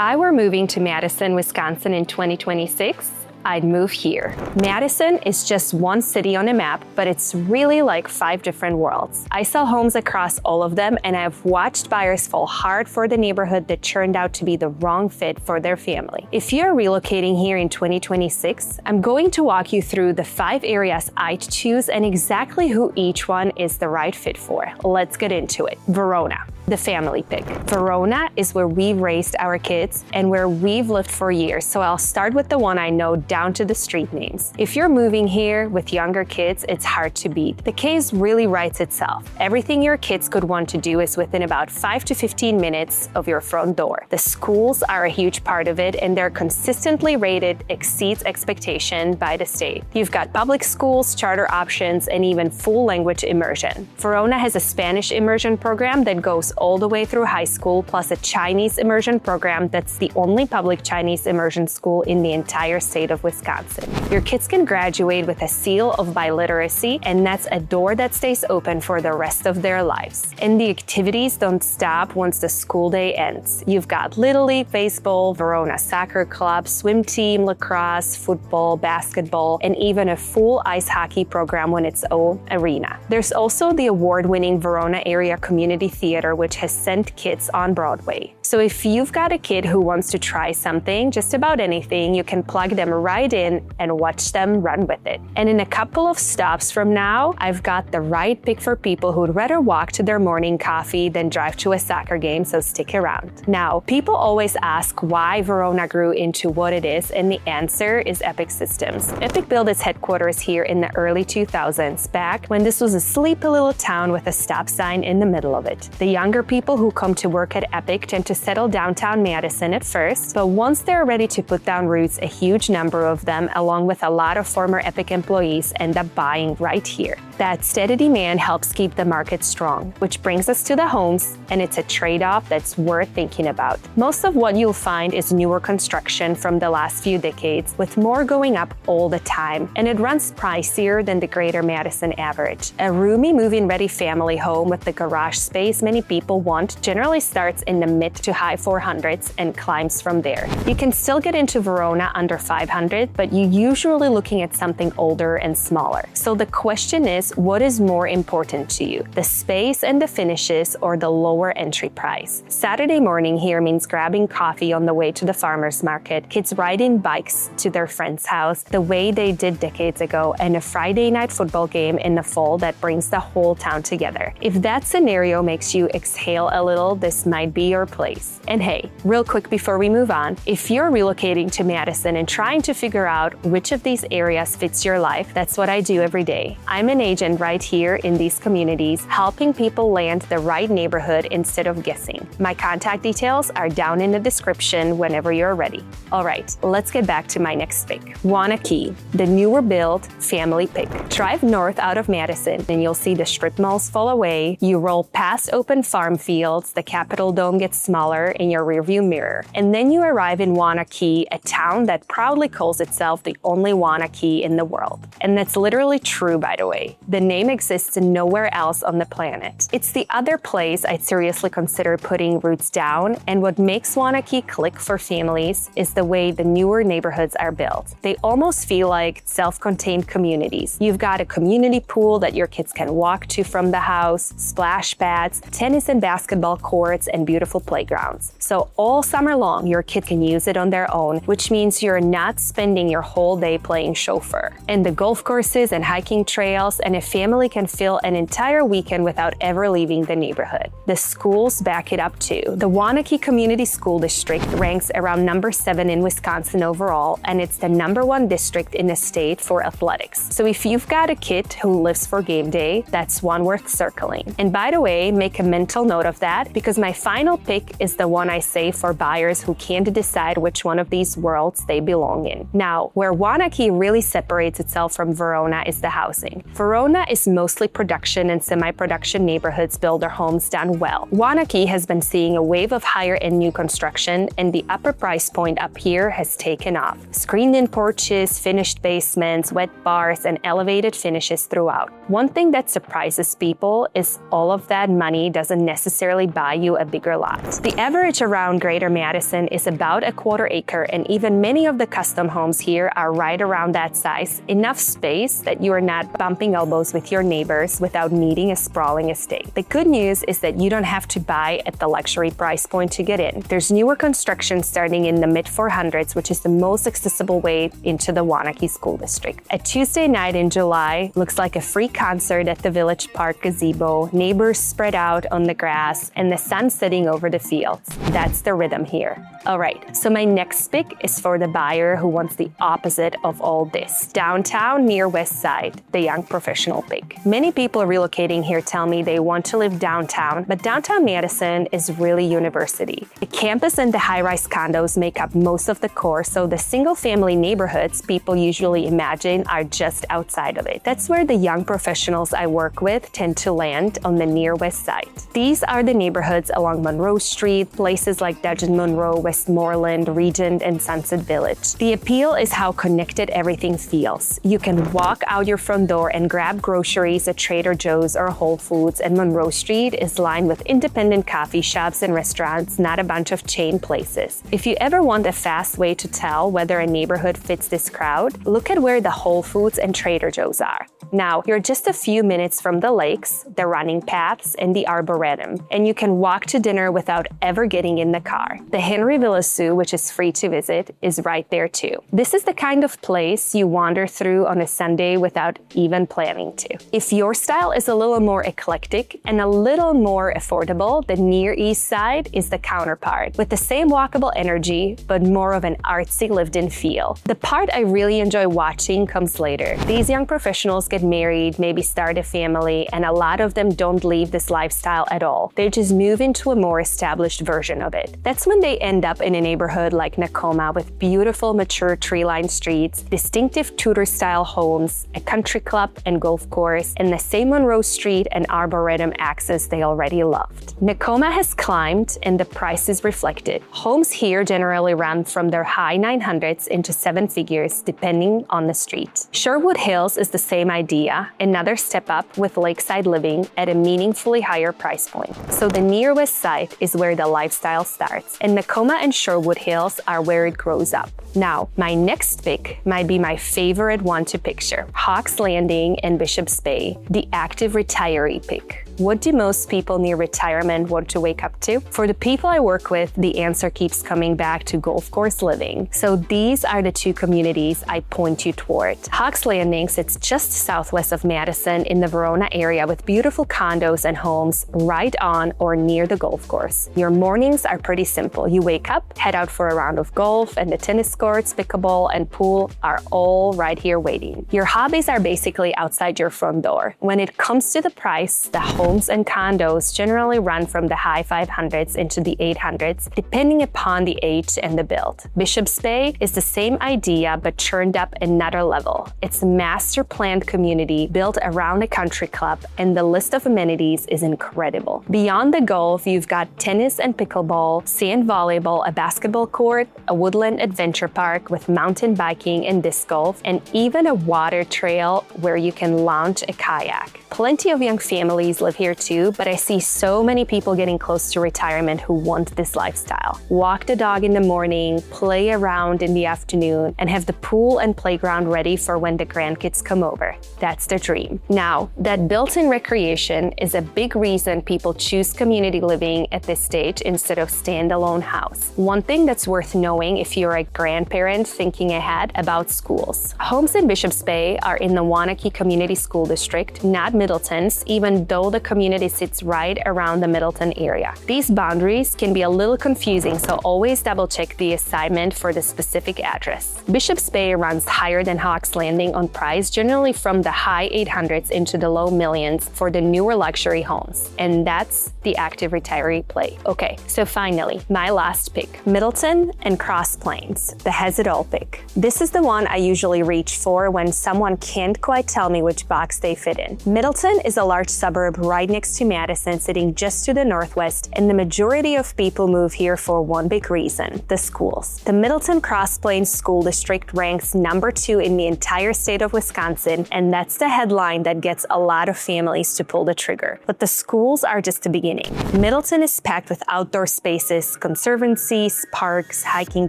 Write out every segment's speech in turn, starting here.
I were moving to Madison, Wisconsin in 2026, I'd move here. Madison is just one city on a map, but it's really like 5 different worlds. I sell homes across all of them, and I've watched buyers fall hard for the neighborhood that turned out to be the wrong fit for their family. If you're relocating here in 2026, I'm going to walk you through the 5 areas I'd choose and exactly who each one is the right fit for. Let's get into it. Verona. The family pick. Verona is where we've raised our kids and where we've lived for years, so I'll start with the one I know down to the street names. If you're moving here with younger kids, it's hard to beat. The case really writes itself. Everything your kids could want to do is within about 5 to 15 minutes of your front door. The schools are a huge part of it, and they're consistently rated exceeds expectation by the state. You've got public schools, charter options, and even full language immersion. Verona has a Spanish immersion program that goes all the way through high school, plus a Chinese immersion program that's the only public Chinese immersion school in the entire state of Wisconsin. Your kids can graduate with a seal of biliteracy, and that's a door that stays open for the rest of their lives. And the activities don't stop once the school day ends. You've got Little League Baseball, Verona Soccer Club, swim team, lacrosse, football, basketball, and even a full ice hockey program on its own arena. There's also the award-winning Verona Area Community Theater, which has sent kids on Broadway. So if you've got a kid who wants to try something, just about anything, you can plug them right in and watch them run with it. And in a couple of stops from now, I've got the right pick for people who'd rather walk to their morning coffee than drive to a soccer game, so stick around. Now, people always ask why Verona grew into what it is, and the answer is Epic Systems. Epic built its headquarters here in the early 2000s, back when this was a sleepy little town with a stop sign in the middle of it. The younger people who come to work at Epic tend to settle downtown Madison at first, but once they're ready to put down roots, a huge number of them, along with a lot of former Epic employees, end up buying right here. That steady demand helps keep the market strong, which brings us to the homes, and it's a trade-off that's worth thinking about. Most of what you'll find is newer construction from the last few decades, with more going up all the time, and it runs pricier than the greater Madison average. A roomy move-in-ready family home with the garage space many people want generally starts in the mid to high 400s and climbs from there. You can still get into Verona under 500, but you're usually looking at something older and smaller. So the question is, what is more important to you? The space and the finishes, or the lower entry price? Saturday morning here means grabbing coffee on the way to the farmer's market, kids riding bikes to their friend's house the way they did decades ago, and a Friday night football game in the fall that brings the whole town together. If that scenario makes you exhale a little, this might be your place. And hey, real quick before we move on, if you're relocating to Madison and trying to figure out which of these areas fits your life, that's what I do every day. I'm an agent right here in these communities, helping people land the right neighborhood instead of guessing. My contact details are down in the description whenever you're ready. All right, let's get back to my next pick. Waunakee, the newer build family pick. Drive north out of Madison and you'll see the strip malls fall away. You roll past open farm fields, the Capitol Dome gets smaller in your rearview mirror, and then you arrive in Waunakee, a town that proudly calls itself the only Waunakee in the world. And that's literally true, by the way. The name exists nowhere else on the planet. It's the other place I'd seriously consider putting roots down, and what makes Waunakee click for families is the way the newer neighborhoods are built. They almost feel like self-contained communities. You've got a community pool that your kids can walk to from the house, splash pads, tennis and basketball courts, and beautiful playgrounds. So all summer long, your kid can use it on their own, which means you're not spending your whole day playing chauffeur. And the golf courses and hiking trails, and a family can fill an entire weekend without ever leaving the neighborhood. The schools back it up too. The Waunakee Community School District ranks around number 7 in Wisconsin overall, and it's the number 1 district in the state for athletics. So if you've got a kid who lives for game day, that's one worth circling. And by the way, make a mental note of that, because my final pick is the one I save for buyers who can't decide which one of these worlds they belong in. Now, where Waunakee really separates itself from Verona is the housing. Verona is mostly production and semi-production neighborhoods build their homes done well. Waunakee has been seeing a wave of higher-end new construction, and the upper price point up here has taken off. Screened-in porches, finished basements, wet bars, and elevated finishes throughout. One thing that surprises people is all of that money doesn't necessarily buy you a bigger lot. The The average around Greater Madison is about a quarter acre, and even many of the custom homes here are right around that size, enough space that you are not bumping elbows with your neighbors without needing a sprawling estate. The good news is that you don't have to buy at the luxury price point to get in. There's newer construction starting in the mid-400s, which is the most accessible way into the Waunakee School District. A Tuesday night in July looks like a free concert at the Village Park gazebo, neighbors spread out on the grass, and the sun setting over the fields. That's the rhythm here. All right, so my next pick is for the buyer who wants the opposite of all this. Downtown near West Side, the young professional pick. Many people relocating here tell me they want to live downtown, but downtown Madison is really university. The campus and the high-rise condos make up most of the core, so the single-family neighborhoods people usually imagine are just outside of it. That's where the young professionals I work with tend to land, on the near West Side. These are the neighborhoods along Monroe Street, places like Dodge and Monroe, Westmoreland, Regent, and Sunset Village. The appeal is how connected everything feels. You can walk out your front door and grab groceries at Trader Joe's or Whole Foods, and Monroe Street is lined with independent coffee shops and restaurants, not a bunch of chain places. If you ever want a fast way to tell whether a neighborhood fits this crowd, look at where the Whole Foods and Trader Joe's are. Now, you're just a few minutes from the lakes, the running paths, and the arboretum, and you can walk to dinner without ever getting in the car. The Henry Villa Zoo, which is free to visit, is right there too. This is the kind of place you wander through on a Sunday without even planning to. If your style is a little more eclectic and a little more affordable, the Near East Side is the counterpart, with the same walkable energy, but more of an artsy lived-in feel. The part I really enjoy watching comes later. These young professionals get married, maybe start a family, and a lot of them don't leave this lifestyle at all. They just move into a more established version of it. That's when they end up in a neighborhood like Nakoma with beautiful, mature tree-lined streets, distinctive Tudor-style homes, a country club and golf course, and the same Monroe Street and Arboretum access they already loved. Nakoma has climbed, and the price is reflected. Homes here generally run from their high 900s into seven figures, depending on the street. Sherwood Hills is the same idea, another step up with lakeside living at a meaningfully higher price point. So the Near West Side is where the lifestyle starts, and Nakoma and Sherwood Hills are where it grows up. Now, my next pick might be my favorite one to picture: Hawks Landing and Bishop's Bay, the active retiree pick. What do most people near retirement want to wake up to? For the people I work with, the answer keeps coming back to golf course living. So these are the two communities I point you toward. Hawks Landing sits just southwest of Madison in the Verona area with beautiful condos and homes right on or near the golf course. Your mornings are pretty simple. You wake up, head out for a round of golf, and the tennis courts, pickleball, and pool are all right here waiting. Your hobbies are basically outside your front door. When it comes to the price, the homes and condos generally run from the high 500s into the 800s, depending upon the age and the build. Bishop's Bay is the same idea, but turned up another level. It's a master planned community built around a country club, and the list of amenities is incredible. Beyond the golf, you've got tennis and pickleball, sand volleyball, a basketball court, a woodland adventure park with mountain biking and disc golf, and even a water trail where you can launch a kayak. Plenty of young families live here too, but I see so many people getting close to retirement who want this lifestyle. Walk the dog in the morning, play around in the afternoon, and have the pool and playground ready for when the grandkids come over. That's the dream. Now, that built-in recreation is a big reason people choose community living at this stage instead of standalone house. One thing that's worth knowing if you're a grandparent thinking ahead about schools. Homes in Bishop's Bay are in the Waunakee Community School District, not Middleton's, even though the community sits right around the Middleton area. These boundaries can be a little confusing, so always double-check the assignment for the specific address. Bishop's Bay runs higher than Hawks Landing on price, generally from the high 800s into the low millions for the newer luxury homes. And that's the active retiree play. Okay, so finally, my last pick, Middleton and Cross Plains, the has-it-all pick. This is the one I usually reach for when someone can't quite tell me which box they fit in. Middleton is a large suburb right next to Madison, sitting just to the northwest, and the majority of people move here for one big reason: the schools. The Middleton Cross Plains School District ranks number 2 in the entire state of Wisconsin, and that's the headline that gets a lot of families to pull the trigger. But the schools are just the beginning. Middleton is packed with outdoor spaces, conservancies, parks, hiking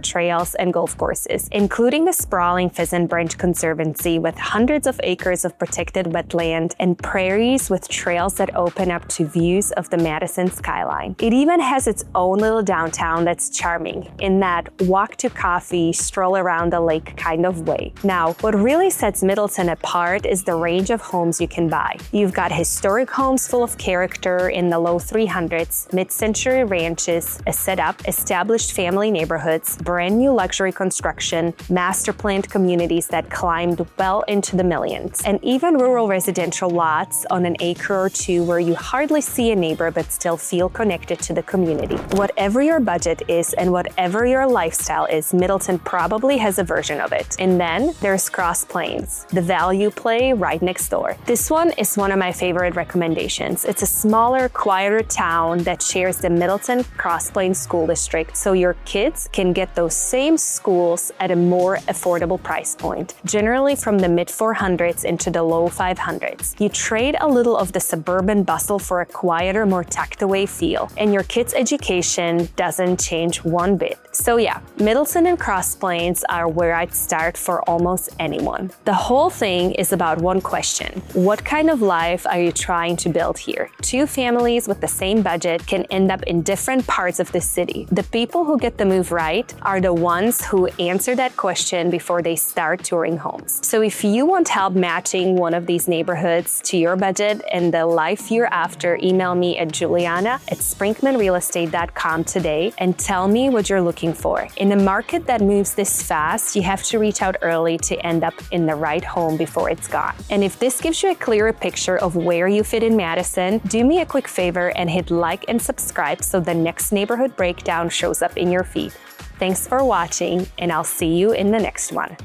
trails, and golf courses, including the sprawling Pheasant Branch Conservancy with hundreds of acres of protected wetland and prairies with trails that open up to views of the Madison skyline. It even has its own little downtown that's charming in that walk to coffee, stroll around the lake kind of way. Now, what really sets Middleton apart is the range of homes you can buy. You've got historic homes full of character in the low 300s, mid-century ranches, a setup, established family neighborhoods, brand new luxury construction, master-planned communities that climbed well into the millions, and even rural residential lots on an acre or two where you hardly see a neighbor but still feel connected to the community. Whatever your budget is and whatever your lifestyle is, Middleton probably has a version of it. And then there's Cross Plains, the value play right next door. This one is one of my favorite recommendations. It's a smaller, quieter town that shares the Middleton Cross Plains School District, so your kids can get those same schools at a more affordable price point, generally from the mid-400s into the low 500s. You trade a little of the suburban bustle for a quieter, more tucked-away feel, and your kids' education doesn't change one bit. So yeah, Middleton and Cross Plains are where I'd start for almost anyone. The whole thing is about one question: what kind of life are you trying to build here? Two families with the same budget can end up in different parts of the city. The people who get the move right are the ones who answer that question before they start touring homes. So if you want help matching one of these neighborhoods to your budget and the life you're after, email me at juliana@sprinkmanrealestate.com today and tell me what you're looking for. In a market that moves this fast, you have to reach out early to end up in the right home before it's gone. And if this gives you a clearer picture of where you fit in Madison, do me a quick favor and hit like and subscribe so the next neighborhood breakdown shows up in your feed. Thanks for watching, and I'll see you in the next one.